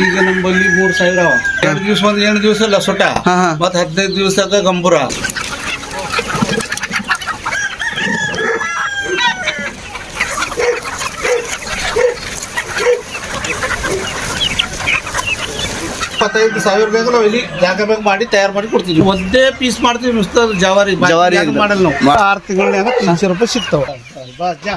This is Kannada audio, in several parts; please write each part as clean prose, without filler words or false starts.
ಈಗ ನಮ್ಮಲ್ಲಿ 3,000 ಅವ. 2 ದಿವಸ ಒಂದು 8 ದಿವಸ ಲಸೋಟ ಮತ್ತೆ 15 ದಿವಸಕ್ಕೆ ಗಂಬೂರ. ₹25,000 ನಾವು ಇಲ್ಲಿ ಜಾಗ ಬೇಕು ಮಾಡಿ ತಯಾರು ಮಾಡಿ ಕೊಡ್ತೀವಿ. ಒಂದೇ ಪೀಸ್ ಮಾಡ್ತೀವಿ ಮಿಸ್ಟರ್ ಜವಾರಿ ಮಾಡಲ್ಲ ನಾವು. 6 ತಿಂಗಳನ್ಯಾಗ ₹300 ಸಿಗ್ತಾವ. ಬಾ ಜಾ.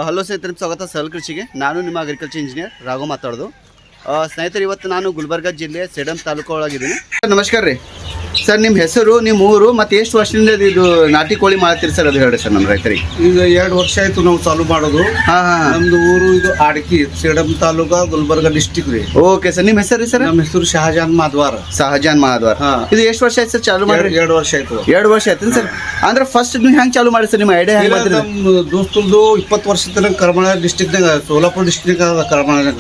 ಹಲೋ ಸ್ನೇಹಿತರೆ, ಸ್ವಾಗತ ಸಹಲ್ ಕೃಷಿಗೆ. ನಾನು ನಿಮ್ಮ ಅಗ್ರಿಕಲ್ಚರ್ ಇಂಜಿನಿಯರ್ ರಾಘವ್ ಮಾತಾಡೋದು. ಸ್ನೇಹಿತರೆ, ಇವತ್ತು ನಾನು ಗುಲ್ಬರ್ಗ ಜಿಲ್ಲೆ ಸೇಡಂ ತಾಲೂಕು ಒಳಗಿದ್ದೀನಿ. ನಮಸ್ಕಾರ ರೀ ಸರ್. ನಿಮ್ಮ ಹೆಸರು, ನಿಮ್ಮ ಊರು, ಮತ್ತು ಎಷ್ಟು ವರ್ಷದಿಂದ ಇದು ನಾಟಿ ಕೋಳಿ ಮಾಡ್ತೀರಿ ಸರ್, ಅದು ಹೇಳಿ ಸರ್ ನಮ್ಮ ರೈತರಿಗೆ. ಈಗ 2 ವರ್ಷ ಆಯ್ತು ನಾವು ಚಾಲು ಮಾಡೋದು. ನಮ್ದು ಊರು ಇದು ಆಡ್ಕಿ, ಸೇಡಂ ತಾಲೂಕಾ, ಗುಲ್ಬರ್ಗ ಡಿಸ್ಟಿಕ್ ರೀ. Okay sir. ನಿಮ್ಮ ಹೆಸರು ರೀ ಸರ್? ನಮ್ಮ ಹೆಸರು ಶಹಜಾನ್ ಮಾದ್ವಾರ್. ಇದು ಎಷ್ಟು ವರ್ಷ ಆಯ್ತು ಸರ್ ಚಾಲು ಮಾಡಿ? 2 ವರ್ಷ ಆಯ್ತು. 2 ವರ್ಷ ಆಯ್ತು ಸರ್. ಅಂದ್ರೆ ಫಸ್ಟ್ ನೀವು ಹೆಂಗೆ ಚಾಲು ಮಾಡಿ ಸರ್? ನಿಮ್ಮ ಐಡಿಯಾ ಹೆಂಗೆ? ನಮ್ಮ ದೋಸ್ತುಲ್ದು 20 ವರ್ಷ ತನಕ ಕರ್ಮಳ ಡಿಸ್ಟಿಕ್ನಾಗ, ಸೋಲಾಪುರ ಡಿಸ್ಟಿಕ್ನಾಗ ಕರ್ಮಳನಾಗ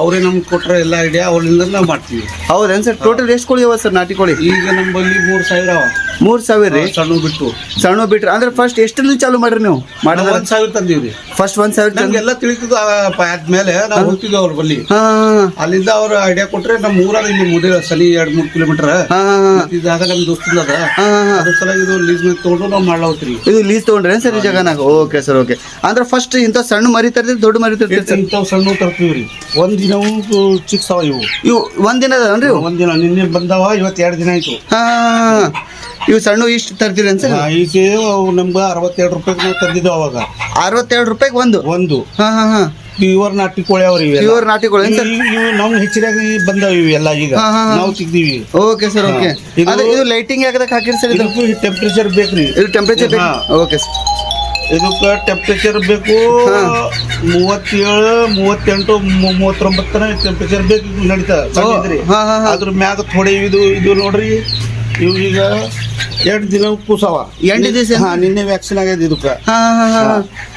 ಅವ್ರೇ ನಮ್ಗೆ ಕೊಟ್ರ ಎಲ್ಲ ಐಡಿಯಾ, ಅವ್ರಿಂದ ನಾವು ಮಾಡ್ತೀವಿ. ಹೌದೇನು ಸರ್? ಟೋಟಲ್ ಎಷ್ಟು ಕೋಳಿ ಅವ ಸರ್ ನಾಟಿ ಕೋಳಿ? ಈಗ ನಮ್ಮಲ್ಲಿ 3,000 ಅವ. 3,000 ರೀ? ಸಣ್ಣ ಬಿಟ್ರೆ ಅಂದ್ರೆ ಫಸ್ಟ್ ಎಷ್ಟರಲ್ಲಿ ಚಾಲು ಮಾಡ್ರಿ ನೀವು? 1,000 ತಂದೀವ್ರಿ. ಫಸ್ಟ್ 1,000 ನಮ್ಗೆಲ್ಲ ತಿಳಿತದ. ಆದ್ಮೇಲೆ ನಾವು ಹೋಗ್ತಿದ್ವಿ ಅವ್ರ ಬಲ್ಲಿ. ಅಲ್ಲಿಂದ ಅವ್ರ ಐಡಿಯಾ ಕೊಟ್ರೆ ನಮ್ಮ ಊರಾಗ ಇಲ್ಲಿ ಮುದೇ ಸನಿ 2-3 ಕಿಲೋಮೀಟರ್ ಇದಾಗ ನಮ್ ದೋಸ್ತದ ಅದ್ರ ಸಲುವಾಗಿ ಇದು ಲೀಸ್ ಮೇಲೆ ತಗೊಂಡು ನಾವು ಮಾಡ್ಲಾವ್ರಿ. ಇದು ಲೀಸ್ ತಗೊಂಡ್ರೆ ಸರ್ ಈ ಜಾಗನಾಗ? Okay sir, okay. ಅಂದ್ರೆ ಫಸ್ಟ್ ಇಂಥ ಸಣ್ಣ ಮರಿ ತರ್ತೀರಿ, ದೊಡ್ಡ ಮರಿ ತರ್ತೀರಿ? ಇಂಥವು ಸಣ್ಣ ತರ್ತೀವ್ರಿ. ಒಂದ್ ದಿನವು ಚಿಕ್ಸವ ಇವು ಒಂದಿನ ಅದಾವನ್ರಿ? ಒಂದಿನ ನಿನ್ನೆ ಬಂದವ, ಇವತ್ತು 2 ದಿನ ಆಯ್ತು. ಇವು ಸಣ್ಣ ಇಷ್ಟು ತರ್ತೀರಿ ಅನ್ಸರ್? ಈಗ ನಮ್ಗೆ ₹62 ನಾವು ತಂದಿದ್ದೆವು ಅವಾಗ. ₹62 ಒಂದು? ಪ್ಯೂರ್ ನಾಟಿ ಕೋಳಿ ಅವ್ರಿ. ಪ್ಯೂರ್ ನಾಟಿ ಕೋಳಿ ಇವು ನಮ್ ಹೆಚ್ಚಿನಾಗ ಬಂದಾವ ಇವೆಲ್ಲ. ಈಗ ನಾವು ಸಿಗ್ದೀವಿ. Okay sir, okay. ಇದು ಲೈಟಿಂಗ್ ಯಾಕದಕ್ಕೆ ಹಾಕಿರಿ ಸರ್? ಇದು ಟೆಂಪ್ರೇಚರ್ ಬೇಕ್ರಿ. ಇದು ಟೆಂಪ್ರೇಚರ್ ಬೇಕು? Okay sir. ಇದಕ್ಕೆ ಟೆಂಪ್ರೇಚರ್ ಬೇಕು 37, 38, 39 ಟೆಂಪ್ರೇಚರ್ ಬೇಕು. ನಡೀತದೆ. ಅದ್ರ ಮ್ಯಾಗ ಥೋಡೆ ಇದು ನೋಡ್ರಿ. ಇವು ಈಗ 2 ದಿನ ಕೂಸವ. 2 ದಿವಸ? ನಿನ್ನೆ ವ್ಯಾಕ್ಸಿನ್ ಆಗ್ಯದ ಇದಕ್ಕೆ.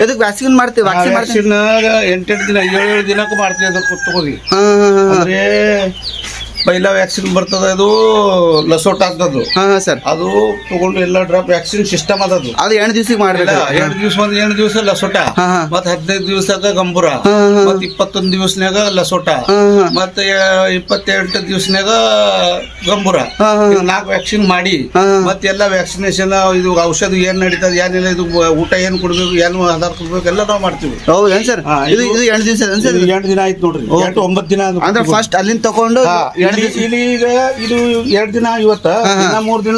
ಇದಕ್ಕೆ ವ್ಯಾಕ್ಸಿನ್ ಮಾಡ್ತೀವಿ? ವ್ಯಾಕ್ಸಿನ್ 8 ದಿನ 7 ದಿನಕ್ಕೆ ಮಾಡ್ತೀವಿ. ಅದಕ್ಕೆ ತಗೋರಿ. ಅಂದ್ರೆ ಪೈಲ ವ್ಯಾಕ್ಸಿನ್ ಬರ್ತದ, ಅದು ಲಸೋಟ ಆಗ್ತದ ಸರ್. ಅದು ತಗೊಂಡು ಎಲ್ಲ ಡ್ರಾಪ್ ವ್ಯಾಕ್ಸಿನ್ ಸಿಸ್ಟಮ್ ಅದದು. ಅದು 8 ದಿವಸಕ್ಕೆ ಮಾಡ್ಬೇಕು. 2 ದಿವಸ ಒಂದು 8 ದಿವಸ ಲಸೋಟ, ಮತ್ತ 15 ದಿವಸಕ್ಕ ಗಂಬೂರ, ಮತ್ತ 21 ದಿವಸನಾಗ ಲಸೋಟ, ಮತ್ತ 28 ದಿವಸನಾಗ ಗಂಬೂರ. 4 ವ್ಯಾಕ್ಸಿನ್ ಮಾಡಿ ಮತ್ತೆ ಎಲ್ಲ ವ್ಯಾಕ್ಸಿನೇಷನ್, ಇದು ಔಷಧ ಏನ್ ನಡೀತದ, ಏನಿಲ್ಲ, ಇದು ಊಟ ಏನ್ ಕೊಡ್ಬೇಕು, ಏನು ಆಧಾರ ಕೊಡ್ಬೇಕು, ಎಲ್ಲ ನಾವು ಮಾಡ್ತೀವಿ. ಹೌದೇನ್ ಸರ್? ಇದು 8 ದಿವಸ? 2 ದಿನ ಆಯ್ತು ನೋಡ್ರಿ. 9 ದಿನ ಅಂದ್ರೆ ಫಸ್ಟ್ ಅಲ್ಲಿಂದ ತಗೊಂಡು ಇಲ್ಲಿ ಈಗ ಇದು 2 ದಿನ, ಇವತ್ತ 3 ದಿನ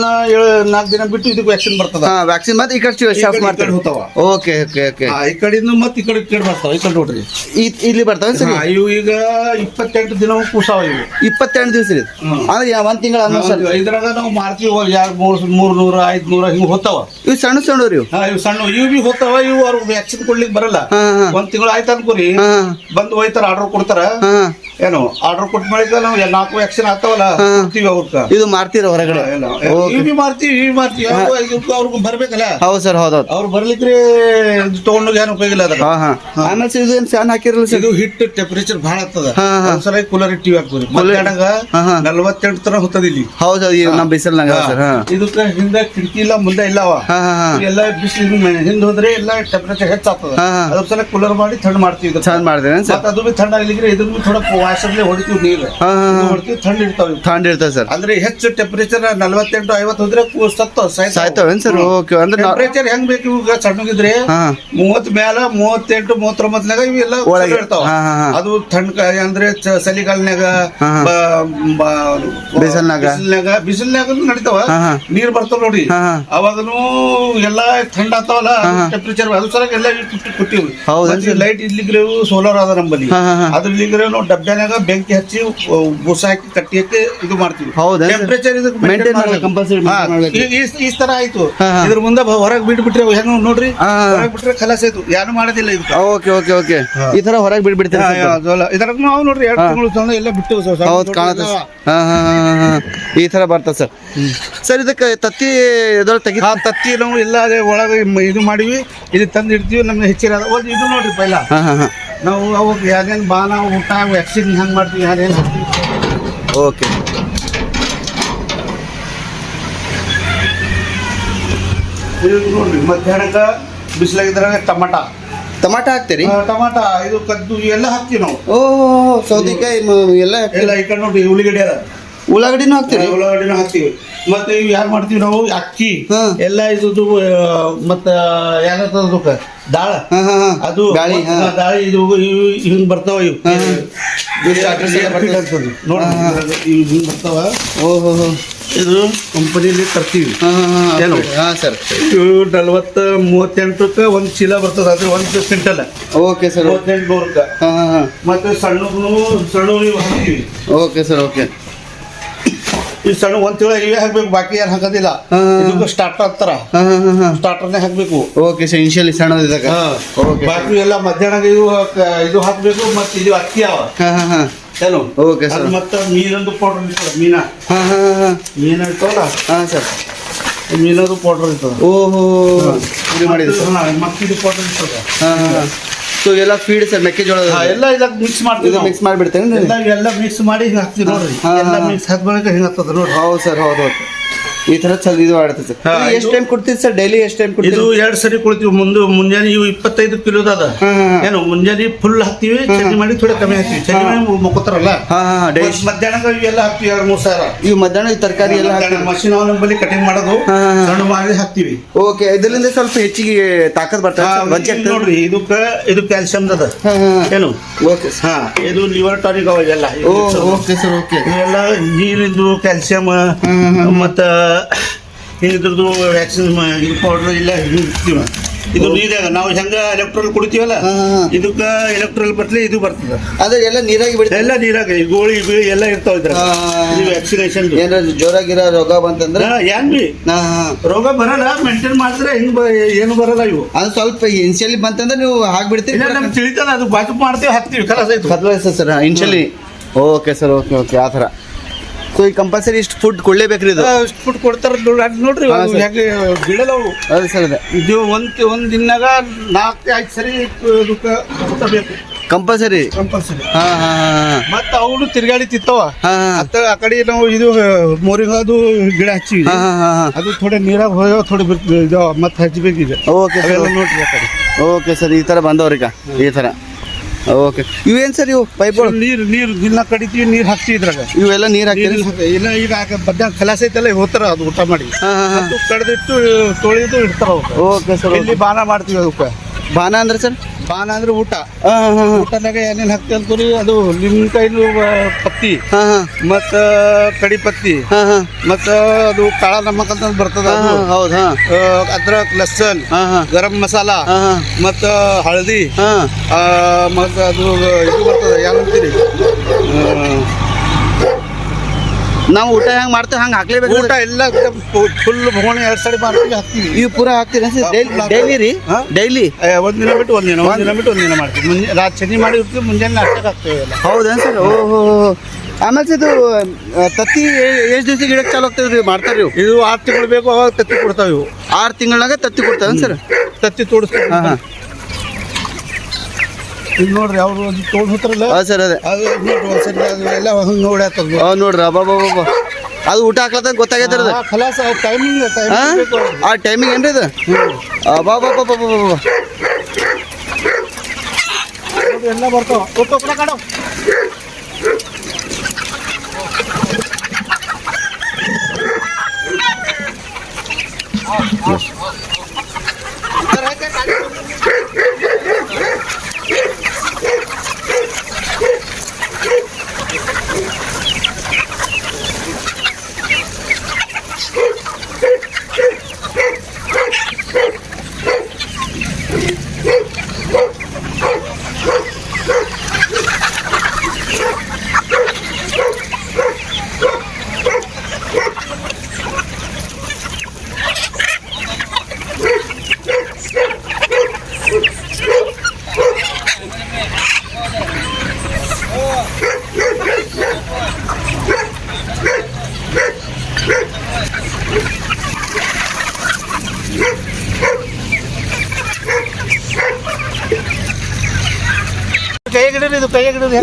4 ದಿನ ಬಿಟ್ಟು ಇದಕ್ಕೆ ವ್ಯಾಕ್ಸಿನ್ ಬರ್ತದ. ವ್ಯಾಕ್ಸಿನ್ ಮತ್ತೆ ಈ ಕಡೆ ಶಾಫ್ ಮಾಡ್ತಾರೆ. Okay okay okay. ಈ ಕಡೆಯಿಂದ ಮತ್ತೆ ಈ ಕಡೆ ಬರ್ತಾವ. ಈ ಕಡೆ ನೋಡ್ರಿ, ಇಲ್ಲಿ ಬರ್ತಾವ ಸರ್. ಇವು ಈಗ 28 ದಿನ ಕೂಸಾವ. ಇವು 28 ದಿವಸ ರೀ? ಅಂದ್ರೆ 1 ತಿಂಗಳ ಇದ್ರಾಗ ನಾವು ಮಾರ್ತೀವಿ. 300, 500 ಹಿಂಗ್ ಹೋಗ್ತಾವ. ಇವು ಸಣ್ಣ ಸಣ್ಣ ಇವು ಸಣ್ಣ ಇವು ಬಿ ಹೋಗ್ತಾವ. ಇವು ಅವ್ರಿಗೆ ವ್ಯಾಕ್ಸಿನ್ ಕೊಡ್ಲಿಕ್ಕೆ ಬರಲ್ಲ. 1 ತಿಂಗಳು ಆಯ್ತು ಅನ್ಕೋರಿ, ಬಂದು ಹೋಯ್ತಾರ, ಆರ್ಡರ್ ಕೊಡ್ತಾರ. ಏನು ಆರ್ಡರ್ ಕೊಟ್ಟ ಬಳಿಕ ನಾವು 4 ವ್ಯಾಕ್ಸಿನ್ ಆಗ್ತಾವಲ್ಲ, ಅವ್ರಕ್ಕ ಇದು ಮಾರ್ತೀರ ಹೊರಗಡೆ? ಮಾರ್ತೀವಿ. ಅವ್ರಿಗೆ ಬರ್ಬೇಕಲ್ಲ. ಹೌದು ಸರ್, ಹೌದು. ಅವ್ರು ಬರ್ಲಿಕ್ಕೆ ತಗೊಂಡೋಗಿ ಏನು ಉಪಯೋಗ ಇಲ್ಲ. ಆಮೇಲೆ ಇದು ಫ್ಯಾನ್ ಹಾಕಿರಲ್ಲ ಸರ್? ಇದು ಹಿಟ್ ಟೆಂಪರೇಚರ್ ಭಾಳ ಆಗ್ತದ. ಒಂದ್ಸಲ ಕೂಲರ್ ಇಟ್ಟಿವಿ ಹಾಕ್ಬೋದು. ಮಧ್ಯಾಹ್ನಾಗ 48 ತರ ಹೊತ್ತದ ಇಲ್ಲಿ. ಹೌದು, ನಮ್ಮ ಬಿಸಿಲ್ನಾಗ. ಇದಕ್ಕೆ ಹಿಂದೆ ಕಿಟಕಿ ಇಲ್ಲ, ಮುಂದೆ ಇಲ್ಲವ. ಎಲ್ಲ ಬಿಸಿಲು ಹಿಂದೆ ಹೋದ್ರೆ ಎಲ್ಲ ಟೆಂಪರೇಚರ್ ಹೆಚ್ಚಾಗ್ತದ. ಅದ್ರ ಸಲ ಕೂಲರ್ ಮಾಡಿ ಥಂಡ್ ಮಾಡ್ತೀವಿ. ಅದು ಬಿ ಥಂಡ್ ಆಗ್ಲಿಕ್ಕೆ ಇದನ್ನು ಥೋಡ ವಾಷರ್ಲೆ ಹೊಡಿತೀವಿ. ನೀರು ಹೊಡಿತೀವಿ, ಥಂಡ್ ಇರ್ತಾವ ಸರ್. ಅಂದ್ರೆ ಹೆಚ್ಚು ಟೆಂಪರೇಚರ್ 48, 50 ಹೋದ್ರೆ ಸಾಯ್ತಾವೇನ್ ಸರ್? ಓಕೆ. ಅಂದ್ರೆ ಟೆಂಪರೇಚರ್ ಹೆಂಗ್ ಬೇಕು? ಈಗ ಸಣ್ಣಗಿದ್ರೆ 30 ಮ್ಯಾಲ 38, 39 ಇವೆಲ್ಲ ಇರ್ತಾವ. ಅದು ಥಂಡ್ ಅಂದ್ರೆ ಚಳಿಗಾಲನ್ಯಾಗ, ಬಿಸಿಲ್ನಾಗ ನಡಿತಾವ. ನೀರ್ ಬರ್ತಾವ ನೋಡಿ, ಅವಾಗನು ಎಲ್ಲಾ ಥಂಡ್ ಆಗ್ತಾವಲ್ಲ ಟೆಂಪರೇಚರ್. ಅದ್ರ ಸಲ ಎಲ್ಲ ಕೊಟ್ಟಿವಿ. ಲೈಟ್ ಇಡ್ಲಿಕ್ಕೆ ಸೋಲಾರ್ ಅದ ನಮ್ಮಲ್ಲಿ. ಅದ್ರಲ್ಲಿಗ್ರೆ ನಾವು ಡಬ್ಬ್ಯಾನಾಗ ಬೆಂಕಿ ಹಚ್ಚಿ ಬೂಸ ಹಾಕಿ ಕಟ್ಟಿ ಹಾಕಿ ಇದು ಮಾಡ್ತೀವಿ. ಟೆಂಪರೇಚರ್ ಈ ತರ ಆಯ್ತು. ಇದ್ರ ಮುಂದೆ ಹೊರಗೆ ಬಿಟ್ಬಿಟ್ರೆ ಹೆಂಗ್ ನೋಡ್ರಿ, ಹೊರಗೆ ಬಿಟ್ರೆ ಖಲಾಸ್ ಆಯ್ತು. ಏನು ಮಾಡೋದಿಲ್ಲ ಇದು. Okay okay okay. ಈ ತರ ಹೊರಗೆ ಬಿಟ್ಬಿಡ್ತೀವಿ. ಇದ್ರಾಗ ನಾವು ನೋಡ್ರಿ 2 ತಿಂಗಳು ಎಲ್ಲ ಬಿಟ್ಟು ಈ ತರ ಬರ್ತದೆ ಸರ್. ಸರ್, ಇದಕ್ಕೆ ತತ್ತಿ ತತ್ತಿ ನಾವು ಎಲ್ಲ ಒಳಗೆ ಇದು ಮಾಡಿವಿ. ಇದು ತಂದು ಇಡ್ತೀವಿ. ನಮ್ಗೆ ಹೆಚ್ಚಿನ ಇದು ನೋಡ್ರಿ ಪೈಲ ನಾವು ಅವಾಗ ಯಾರೇನು ಬಾನ ಊಟ ವ್ಯಾಕ್ಸಿನ್ ಹೆಂಗೆ ಮಾಡ್ತೀವಿ, ಯಾರೇನು ಹಾಕ್ತೀವಿ. ಓಕೆ. ಇದು ನೋಡ್ರಿ ಮಧ್ಯಾಹ್ನಕ್ಕ ಬಿಸಿಲಾಗಿದ್ರಾಗ ಟಮಾಟ ಹಾಕ್ತೀರಿ? ಟಮಾಟ ಇದು ಕದ್ದು ಎಲ್ಲ ಹಾಕ್ತೀವಿ ನಾವು. ಓ ಸೌತೆಕಾಯಿ ಎಲ್ಲ ಎಲ್ಲ ಈ ಕಡೆ ನೋಡ್ರಿ ಉಳ್ಳಿಗಡ್ಡೆ ಅದ, ಉಳ್ಳಾಗಡ್ಡಿನೂ ಹಾಕ್ತೀರಿ? ಉಳ್ಳಾಗಡ್ಡಿನೂ ಹಾಕ್ತೀವಿ. ಮತ್ತೆ ಇವು ಯಾರು ಮಾಡ್ತೀವಿ ನಾವು ಅಕ್ಕಿ ಎಲ್ಲ ಇದು ಮತ್ತ ಯಾಕ ದಾಳ ಅದು ದಾಳಿ ಇದು ಹಿಂಗ್ ಬರ್ತಾವ ಇವು ನೋಡಿ ಹಿಂಗ್ ಬರ್ತಾವ. ಓಹೋ ಇದು ಕಂಪನಿಲಿ ತರ್ತೀವಿ. ಏನು ಸರ್ 38 ಒಂದು ಚೀಲ ಬರ್ತದ, ಅದು 1 ಕ್ವಿಂಟಲ್. Okay sir. 38 ಮತ್ತೆ ಸಣ್ಣ ಇವು ಹಾಕ್ತೀವಿ. Okay sir. ಓಕೆ ಈ ಸಣ್ಣ 1 ತಿಂಗಳ ಇವೇ ಹಾಕ್ಬೇಕು, ಬಾಕಿ ಯಾರು ಹಾಕೋದಿಲ್ಲ. ಇದಕ್ಕೆ ಸ್ಟಾರ್ಟರ್ ಅಂತಾರ, ಸ್ಟಾರ್ಟರ್ನೇ ಹಾಕ್ಬೇಕು. Okay sir. ಇನಿಷಿಯಲಿ ಸಣ್ಣದಿದ್ದಾಗ ಬಾಕಿ ಎಲ್ಲ ಮಧ್ಯಾಹ್ನ ಇದು ಹಾಕ್ಬೇಕು. ಮತ್ತೆ ಇದು ಅಕ್ಕಿ ಅವ ಏನು. Okay sir. ಮತ್ತೆ ಮೀನಂದು ಪೌಡರ್ ಇರ್ತದೆ, ಮೀನ ಇರ್ತವಲ್ಲ ಸರ್, ಮೀನದು ಪೌಡರ್ ಇರ್ತದೆ. ಓಹೋ ಮಾಡಿದ್ರೆ ಮಕ್ಕಿದು ಪೌಡರ್ ಇರ್ತದೆ. ಸೊ ಎಲ್ಲ ಫೀಡ್ ಸರ್ ಮೆಕ್ಕೆಜೋಳ ಎಲ್ಲ ಇದಕ್ಕೆ ಮಿಕ್ಸ್ ಮಾಡ್ತೀವಿ, ಮಿಕ್ಸ್ ಮಾಡಿಬಿಡ್ತೇನೆ. ಎಲ್ಲ ಮಿಕ್ಸ್ ಮಾಡಿ ಹಿಂಗೆ ಹಾಕ್ತೀವಿ ನೋಡ್ರಿ. ಎಲ್ಲ ಮಿಕ್ಸ್ ಹಾಕ್ಬೇಕು ಹಿಂಗೆ ಆಗ್ತದೆ ನೋಡ್ರಿ. ಹೌದು ಸರ್, ಹೌದು. ಈ ತರ ಚಲ್ ಇದು ಆಡ್ತದೆ ಸರ್. ಎಷ್ಟು ಟೈಮ್ ಕೊಡ್ತೀರಿ ಸರ್? ಡೈಲಿ ಎಷ್ಟು ಟೈಮ್ ಕೊಡ್ತೀರಿ? ಇದು 2 ಸರಿ ಕೊಡ್ತೀವಿ. ಮುಂಜಾನೆ ಇವು 25 ಕಿಲೋದ ಅದ. ಏನು ಮುಂಜಾನೆ ಫುಲ್ ಹಾಕ್ತಿವಿ, ಚಟ್ನಿ ಮಾಡಿ ಥೋಡೆ ಕಮ್ಮಿ ಹಾಕ್ತಿವಿ. ಚಟ್ನಿ ಮಾಡಿ ಮುಕ್ಕೋತಾರಲ್ಲ, ಮಧ್ಯಾಹ್ನ ಇವೆಲ್ಲ ಹಾಕ್ತಿವಿ. 2-3 ಸಾವಿರ ಇವು ಮಧ್ಯಾಹ್ನ ತರಕಾರಿ ಎಲ್ಲ ಮಷಿನ್ ನಮ್ಮಲ್ಲಿ ಕಟಿಂಗ್ ಮಾಡೋದು, ಸಣ್ಣ ಮಾಡಿ ಹಾಕ್ತಿವಿ. ಓಕೆ. ಇದರಿಂದ ಸ್ವಲ್ಪ ಹೆಚ್ಚಿಗೆ ತಾಕತ್ ಬರ್ತದೆ ನೋಡ್ರಿ. ಇದು ಕ್ಯಾಲ್ಸಿಯಂ ಅದ ಏನು. ಓಕೆ. ಇದು ಲಿವರ್ ಟಾನಿಕ್ ಅವೆಲ್ಲ. Okay sir. ಓಕೆ. ಇವೆಲ್ಲ ನೀರಿಂದು ಕ್ಯಾಲ್ಸಿಯಂ ಮತ್ತ ಇದ್ರದ್ದು ವ್ಯಾಕ್ಸಿನ್ ಇದು ಪೌಡರ್ ಇಲ್ಲ ಇರ್ತೀವಿ. ಇದು ನೀರಾಗ ನಾವು ಹೆಂಗ ಎಲೆಕ್ಟ್ರೋಲ್ ಕುಡಿತೀವಲ್ಲ, ಇದಕ್ಕೆ ಎಲೆಕ್ಟ್ರೋಲ್ ಬರ್ತಲೆ ಇದು ಬರ್ತದೆ. ಅದೇ ಎಲ್ಲ ನೀರಾಗಿ ಬಿಡ್ತದೆ. ಎಲ್ಲ ನೀರಾಗ ಗೋಳಿ ಬೀಳಿ ಎಲ್ಲ ಇರ್ತಾವ ಇದ್ರ. ಇದು ವ್ಯಾಕ್ಸಿನೇಷನ್. ಏನಾರ ಜೋರಾಗಿರೋ ರೋಗ ಬಂತಂದ್ರೆ ಏನ್ ಬಿ ರೋಗ ಬರಲ್ಲ, ಮೇಂಟೈನ್ ಮಾಡಿದ್ರೆ ಹಿಂಗ್ ಏನು ಬರಲ್ಲ. ಇವು ಅದು ಸ್ವಲ್ಪ ಇನ್ಶಿಯಲಿ ಬಂತಂದ್ರೆ ನೀವು ಹಾಕ್ಬಿಡ್ತೀವಿ. ನಮ್ಗೆ ತಿಳಿತದ, ಅದು ಬಾಜು ಮಾಡ್ತೀವಿ, ಹಾಕ್ತಿವಿ. ಕಲಸ sir initially. Okay sir. Okay. Okay. ಆ ಥರ. ಸೊ ಈ ಕಂಪಲ್ಸರಿ ಇಷ್ಟು ಫುಡ್ ಕೊಡ್ಲೇಬೇಕ್ರಿ? ಇದು ಇಷ್ಟು ಫುಡ್ ಕೊಡ್ತಾರ ನೋಡ್ರಿ. ಹೇಗೆ ಬಿಡಲ್ಲವು. ಅದೇ ಸರ್. ಅದೇ ಇದು ಒಂದ್ ದಿನಾಗ 4-5 ಸರಿ ಊಟ ಬೇಕು ಕಂಪಲ್ಸರಿ. ಮತ್ತೆ ಅವನು ತಿರ್ಗಾಡಿ ತಿಂತಾವ. ಆ ಕಡೆ ನಾವು ಇದು ಮೋರಿಂಗದು ಗಿಡ ಹಚ್ಚಿವಿ, ಅದು ಥೋಡೆ ನೀರಾಗ ಹೋಯೋ ಥೋಡೆ ಮತ್ತೆ ಹಚ್ಚಬೇಕಿದೆ. ಓಕೆ ನೋಡ್ರಿ ಆ ಕಡೆ. Okay sir. ಈ ಥರ ಬಂದವ್ರೀಗ ಈ ಥರ. ಓಕೆ. ಇವೇನು ಸರ್ ಇವು ಪೈಪ್ಗಳು? ನೀರು ದಿನ ಕಡಿತೀವಿ, ನೀರು ಹಾಕ್ತೀವಿ ಇದ್ರಾಗ. ಇವೆಲ್ಲ ನೀರು ಹಾಕ್ತೀವಿ. ಇಲ್ಲ ಈಗ ಮಧ್ಯಾಹ್ನ ಖಲಾಸ ಐತಲ್ಲ, ಹೋಗ್ತಾರ ಅದು ಊಟ ಮಾಡಿ. ಅದು ಕಡ್ದಿಟ್ಟು ತೊಳೆದು ಇಡ್ತಾರ. Okay sir. ಇಲ್ಲಿ ಬಾನ ಮಾಡ್ತೀವಿ. ಅದಕ್ಕೆ ಬಾನ ಅಂದ್ರೆ ಸರ್? ಬಾನ ಅಂದ್ರೆ ಊಟ. ಊಟನಾಗ ಏನೇನು ಹಾಕ್ತೀವಿ ಅಂತೀರಿ? ಅದು ನಿಮ್ಕಾಯಿಲು ಪತ್ತಿ, ಮತ್ತ ಕಡಿ ಪತ್ತಿ, ಮತ್ತ ಅದು ಕಾಳ ನಮಕ್ ಅಂತ ಬರ್ತದ. ಹೌದಾ? ಅದ್ರಕ್, ಲಸನ್, ಗರಂ ಮಸಾಲ, ಮತ್ತ ಹಳದಿ, ಮತ್ತ ಅದು ಇದು ಬರ್ತದ. ಏನಂತೀರಿ? ನಾವು ಊಟ ಹೆಂಗೆ ಮಾಡ್ತೇವೆ ಹಂಗೆ ಹಾಕ್ಲೇಬೇಕು. ಊಟ ಎಲ್ಲ ಫುಲ್ ಭಗೋಣಿ 2 ಸರಿ ಮಾಡ್ತೀವಿ, ಹಾಕ್ತೀವಿ. ಇವು ಪೂರ ಹಾಕ್ತೀರಿ ಡೈಲಿ ರೀ? ಡೈಲಿ ಒಂದಿನ ಬಿಟ್ಟು ಒಂದಿನ ಮಾಡ್ತೀವಿ. ರಾತ್ರಿ ಚಟ್ನಿ ಮಾಡಿ ಇರ್ತೀವಿ, ಮುಂಜಾನೆ ನಾಷ್ಟಕ್ಕೆ ಹಾಕ್ತೇವೆ ಎಲ್ಲ. ಹೌದಾ ಸರ್? ಓಹೋ. ಆಮೇಲೆ ಇದು ತತ್ತಿ ಎಷ್ಟು ದಿವಸ ಗಿಡಕ್ಕೆ ಚಾಲು ಆಗ್ತದೆ ರೀ? ಮಾಡ್ತಾರೆ ಇವು? ಇದು 6 ತಿಂಗಳು ಬೇಕು, ಅವಾಗ ತತ್ತಿ ಕೊಡ್ತಾವೆ. ಇವು 6 ತಿಂಗಳಾಗ ತತ್ತಿ ಕೊಡ್ತಾವೆ ಸರ್? ತತ್ತಿ ತೋಡಿಸ್ತೀವಿ. ಈಗ ನೋಡ್ರಿ ಅವ್ರು ತೋಡ್ ಹೋತಾರಲ್ಲ ಸರ್. ಅದೇ ಅದು ನೋಡ್ರಿ ಒಂದ್ಸರಿ ಎಲ್ಲ ಹಂಗೆ ನೋಡಿ ಆಗ್ತದೆ. ನೋಡ್ರಿ ಅಬ್ಬಬ್ಬ, ಅದು ಊಟ ಹಾಕ್ಲತ್ತ ಗೊತ್ತಾಗೈತೆ ಅದು. ಖಲಾಸ ಟೈಮಿಂಗ್ ಆ ಟೈಮಿಂಗ್ ಏನ್ರಿ ಇದು? ಅಬ್ಬಬ್ಬಬ್ಬ ಎಲ್ಲ ಬರ್ತಾವ.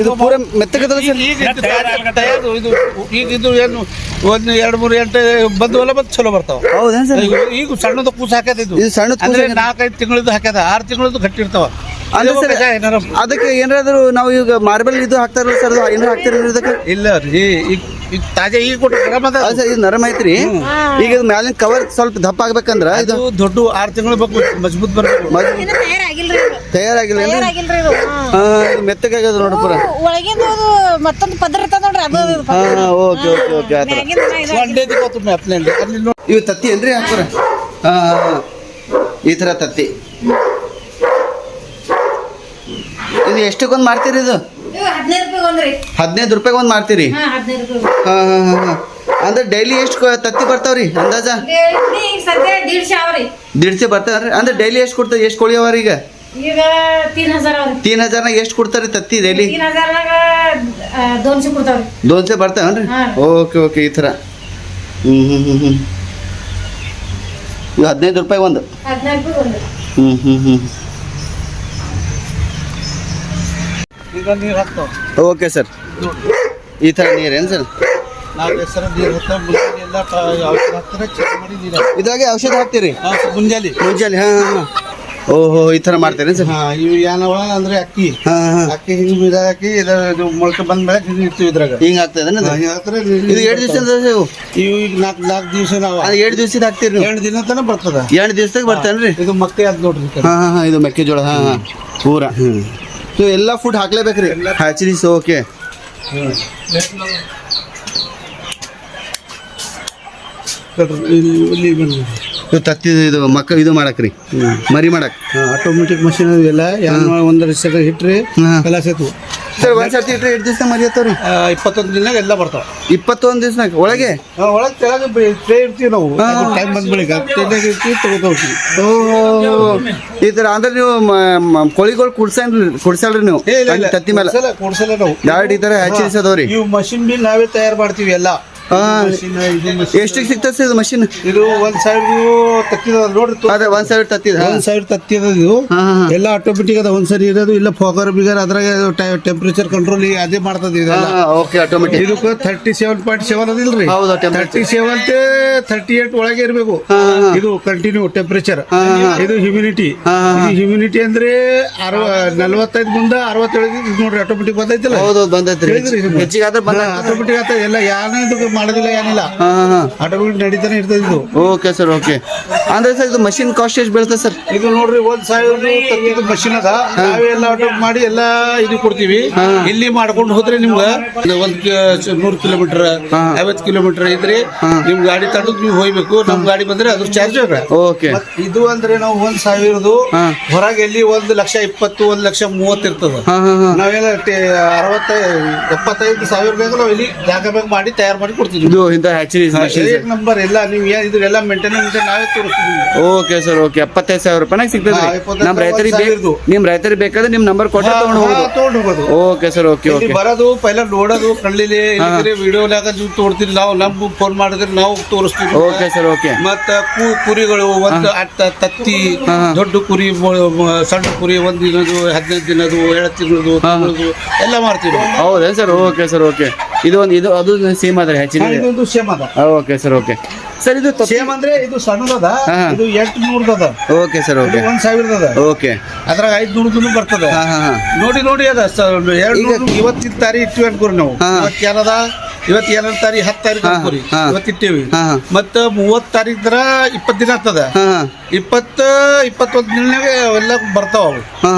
ಇದು ಪೂರ ಮೆತ್ತಗದ ಈಗ ಇದು ಏನು ಒಂದ್ 2-3 ಗಂಟೆ ಬಂದ್ವಲ್ಲ ಮತ್ತೆ ಚಲೋ ಬರ್ತಾವ. ಹೌದೇನ್ ಸರ್? ಈಗ ಸಣ್ಣದ ಕೂಸ ಹಾಕ್ಯದ ಇದು ಇದು ಸಣ್ಣ ಅಂದ್ರೆ 4-5 ತಿಂಗಳದ್ದು ಹಾಕ್ಯದ, 6 ತಿಂಗಳದ್ದು ಗಟ್ಟಿರ್ತಾವ. ಅಂದ್ರೆ ಸರ್ ಅದಕ್ಕೆ ಏನಾದ್ರು ನಾವು ಈಗ ಮಾರ್ಬಲ್ ಇದು ಹಾಕ್ತಾರಲ್ಲ ಸರ್, ಏನಾರು ಹಾಕ್ತಿರ ಇದಕ್ಕೆ? ಇಲ್ಲ ರೀ, ಈಗ ತಾಜಾ ಈಗ ಕೊಟ್ಟು ಗರಂ ಅದ. ಸರ್ ಇದು ನರಮ್ ಐತ್ರಿ. ಈಗ ಇದು ಮ್ಯಾಲಿನ ಕವರ್ ಸ್ವಲ್ಪ ದಪ್ಪ ಆಗ್ಬೇಕಂದ್ರ ಇದು ದೊಡ್ಡ 6 ತಿಂಗಳು ಬೇಕು, ಮಜಬೂತ್ ಬರ್ಬೇಕು. ತಯಾರಾಗಿಲ್ಲ ಇದು ಮೆತ್ತಗಾಗ್ಯದ ನೋಡಿ ಪೂರ. ಒಳಗಿಂದು ಮತ್ತೊಂದು ಪದರ ಇರ್ತದ ನೋಡ್ರಿ ಅದು. ಓಕೆ ಓಕೆ ಓಕೆ ಆತರ. ಇವು ತತ್ತಿ ಏನ್ರಿ ಹಾಕ್ತಾರ? ಈ ತರ ತತ್ತಿ. ಇದು ಎಷ್ಟಕ್ಕೊಂದು ಮಾರ್ತೀರಿ ಇದು? 15 ರೂಪಾಯಿಗೆ ಒಂದು ಮಾರ್ತೀರಿ? ಅಂದ್ರೆ ಡೈಲಿ ಎಷ್ಟು ತತ್ತಿ ಬರ್ತಾವ್ರಿ ಅಂದಾಜ? 150 ಬರ್ತಾವ್ರಿ. ಅಂದ್ರೆ ಡೈಲಿ ಎಷ್ಟು ಕೊಡ್ತಾರೆ? ಎಷ್ಟು ಕೋಳಿ ಅವಾರ ಈಗ? 3000 ಎಷ್ಟು ಕೊಡ್ತಾರಿ ತತ್ತಿ ಡೈಲಿ? 200 ಬರ್ತಾವನ್ರಿ? ಓಕೆ ಓಕೆ ಈ ಥರ. ಇವು 15 ರೂಪಾಯಿ ಒಂದು. ಈಗ ನೀರು ಹಾಕ್ತಾವ. ಓಕೆ ಸರ್, ಈ ಥರ ನೀರೇನು ಸರ್? ನಾವು ಹೆಸರು ನೀರು ಹಾಕ್ತಾವ, ಮುಂಜಾನೆ ಎಲ್ಲ ಔಷಧ ಹಾಕ್ತಾರೆ, ಚೆಕ್ ಮಾಡಿ ನೀರು ಹಾಕ್ತಾರೆ. ಇದಾಗೆ ಔಷಧ ಹಾಕ್ತೀರಿ ಮುಂಜಾನೆ? ಹಾಂ. ಓಹೋ ಈ ಥರ ಮಾಡ್ತೀರಿ ಸರ್? ಇವು ಏನವ ಅಂದ್ರೆ ಅಕ್ಕಿ ಅಕ್ಕಿ ಹಿಂಗೆ ಬೀಜ ಹಾಕಿ ಇದು ಮೊಳಕೆ ಬಂದ ಮೇಲೆ ಹಿಂಗೆ ಇರ್ತೀವಿ ಇದ್ರಾಗ. ಹಿಂಗೆ ಆಗ್ತದೆ ಹಿಂಗೆ ಹಾಕ್ತಾರೆ. ಇದು 2 ದಿವಸ ಇವು ಈಗ 4 ದಿವಸ ನಾವು 2 ದಿವಸದ ಹಾಕ್ತೀರಿ ನೀವು? 2 ದಿನ ತನಕ ಬರ್ತದ. 2 ದಿವಸದಾಗ ಬರ್ತಾನ್ರಿ? ಇದು ಮಕ್ಕೈ ಅದ್ ನೋಡ್ರಿ. ಹಾಂ ಇದು ಮೆಕ್ಕೆಜೋಳ. ಹಾಂ ಪೂರ. ಸೊ ಎಲ್ಲ ಫುಡ್ ಹಾಕ್ಲೇಬೇಕ್ರಿ ಹ್ಯಾಚರೀಸ್? ಓಕೆ. ಇದು ತತ್ತಿ ಇದು ಇದು ಮಾಡಕ್ರಿ, ಮರಿ ಮಾಡಕ್ ಆಟೋಮೆಟಿಕ್ ಮಷೀನ್ ಇವೆಲ್ಲ. ಒಂದರ ಸೆಕೆಂಡ್ ಹಿಟ್ರಿ ಎಲ್ಲ ಸೇತು ಸರ್. ಒಂದ್ ಸರ್ತಿ ಇಟ್ರೆ 8 ದಿವಸ ಮರಿ ಹತ್ತವ್ರಿ? 21 ದಿನ ಎಲ್ಲ ಬರ್ತಾವ. 21 ದಿವಸನಾಗ ಒಳಗೆ ಒಳಗೆ ತೆಳಗ ಟ್ರೇ ಇರ್ತೀವಿ ನಾವು. ಟೈಮ್ ಬಂದ ಬಳಿಕ ಇರ್ತೀವಿ ತಗೋತೀವಿ. ಈ ಥರ ಅಂದ್ರೆ ನೀವು ಕೋಳಿಗಳು ಕುಡ್ಸಲ್ರಿ ನೀವು ತತ್ತಿ ಮೇಲೆ? ಕೊಡ್ಸಲ್ಲ ನಾವು. ಡೈರೆಕ್ಟ್ ಈ ಥರ ಹ್ಯಾಚರೀಸ್ ಅದಾವ್ರಿ? ಇವು ಮಷಿನ್ ಬಿ ನಾವೇ ತಯಾರು ಮಾಡ್ತೀವಿ ಎಲ್ಲ. ಎಷ್ಟಿಗೆ ಸಿಗ್ತದೆ ಸರ್ ಇದು ಮಷಿನ್? ಇದು 1000 ತತ್ತಿದ ನೋಡ್ರಿ. ಅದೇ 1000 ತತ್ತಿದ? 1000 ತತ್ತಿ ಅದ. ಇದು ಎಲ್ಲ ಆಟೋಮೆಟಿಕ್ ಅದ. ಒಂದ್ಸರಿ ಇರೋದು ಇಲ್ಲ ಫೋಕರ್ ಬಿಗರ್ ಅದ್ರಾಗ ಟೆಂಪರೇಚರ್ ಕಂಟ್ರೋಲ್ ಅದೇ ಮಾಡ್ತದ ಇದೆಲ್ಲ. Okay automatic. ಇದಕ್ಕೆ 37.7 ಅದಿಲ್ರಿ? ಹೌದು 37 38 ಒಳಗೆ ಇರಬೇಕು. ಇದು ಕಂಟಿನ್ಯೂ ಟೆಂಪರೇಚರ್. ಇದು ಹ್ಯೂಮಿನಿಟಿ ಅಂದ್ರೆ 45 ಮುಂದೆ 67 ನೋಡ್ರಿ ಆಟೋಮೆಟಿಕ್ ಬಂದೈತಿಲ್ಲ? ಹೌದು ಬಂದೈತ್ರಿ. ಹೆಚ್ಚಿಗೆ ಆದ್ರೆ ಆಟೋಮೆಟಿಕ್ ಆತ ಎಲ್ಲ ಯಾರು ಮಾಡೋದಿಲ್ಲ ಏನಿಲ್ಲ, ಆಟೋಮೆಟಿಕ್ ನಡೀತಾನೆ ಇರ್ತದೆ ಇದು. Okay sir okay. ಅಂದ್ರೆ ಸರ್ ಇದು ಮಷಿನ್ ಕಾಸ್ಟ್ ಎಷ್ಟು ಬೀಳ್ತದೆ ಸರ್? ಇದು ನೋಡ್ರಿ 1000 ಮಷಿನ್ ಅದ. ನಾವೇ ಎಲ್ಲ ಆಟೋಮೆಟಿಕ್ ಮಾಡಿ ಎಲ್ಲ ಇದು ಕೊಡ್ತೀವಿ. ಇಲ್ಲಿ ಮಾಡ್ಕೊಂಡು ಹೋದ್ರೆ ನಿಮ್ಗೆ 100 ಕಿಲೋಮೀಟರ್ 50 ಕಿಲೋಮೀಟರ್ ಇದ್ರೆ ನಿಮ್ ಗಾಡಿ ತಗೊಂಡು ನೀವು ಹೋಗ್ಬೇಕು. ನಮ್ ಗಾಡಿ ಬಂದ್ರೆ ಅದ್ರ ಚಾರ್ಜ್. ಓಕೆ. ಇದು ಅಂದ್ರೆ ನಾವು 1000 ಹೊರಗೆ ಎಲ್ಲಿ 1,20,000 1,30,000 ಇರ್ತದ. ನಾವೆಲ್ಲ 60-75,000 ಬೇಕು. ನಾವು ಇಲ್ಲಿ ಜಾಗ ಬೇಕು ಮಾಡಿ ತಯಾರು ಮಾಡಿ ಕೊಡ್ತೀವಿ. ಇದು ಇಂತ ಹ್ಯಾಚರೀಸ್ ಏಕ್ ನಂಬರ್ ಎಲ್ಲ ನೀವು ಇದೆಲ್ಲ ಮೇಂಟೆನೆನ್ಸ್ ನಾವೇ ತೋರಿಸ್ತೀವಿ. Okay sir okay. 75,000 ರೂಪಾಯಿನಾಗ ಸಿಗ್ತದೆ ನಮ್ಮ ರೈತರಿಗೆ ಬೇಕಾದ್ರೆ ನಿಮ್ ನಂಬರ್ ಕೊಟ್ಟರೆ ತಗೊಂಡು ಹೋಗೋದು. Okay sir okay okay. ಬರೋದು ಪೈಲ ನೋಡೋದು ಕಳ್ಳಿಲಿ ವಿಡಿಯೋಲಾಗ ತೋರ್ತೀವಿ ನಾವು. ನಮ್ಗೆ ಫೋನ್ ಮಾಡಿದ್ರೆ ನಾವು ತೋರಿಸ್ತೀವಿ. Okay sir okay. ಮತ್ತ ಕುರಿಗಳು ಒಂದು ತತ್ತಿ ದೊಡ್ಡ ಕುರಿ ಸಣ್ಣ ಕುರಿ 1 ದಿನದು 15 ದಿನದು 7 ತಿಂಗಳದು ಎಲ್ಲ ಮಾಡ್ತೀವಿ. ಹೌದಾ ಸರ್? Okay sir okay. ಇದು ಅದು ಸೇಮ್ ಅದ ಇದು ಸೇಮ್ ಅದ. Okay sir okay. ಸರ್ ಇದು ಸೇಮ್ ಅಂದ್ರೆ ಇದು ಸಣ್ಣದದ. ಇದು 800 ಅದ. Okay sir okay. 1000 ಅದ. ಓಕೆ. ಅದ್ರಾಗ 500 ಬರ್ತದ. ನೋಡಿ ಅದ 200. ಇವತ್ತಿನ ತಾರೀಖ್ ಇಟ್ಟಿವಿ ಅನ್ಕೋರಿ ನಾವು. ಇವತ್ತು 2 ತಾರೀಖ್ 10 ತಾರೀಖ್ ಅನ್ಕೋರಿ ಇವತ್ತು ಇಟ್ಟಿವಿ. ಮತ್ತ 30 ತಾರೀಖ್ 20 ದಿನ ಆಗ್ತದ. 21 ದಿನನಾಗ ಅವೆಲ್ಲ ಬರ್ತಾವ.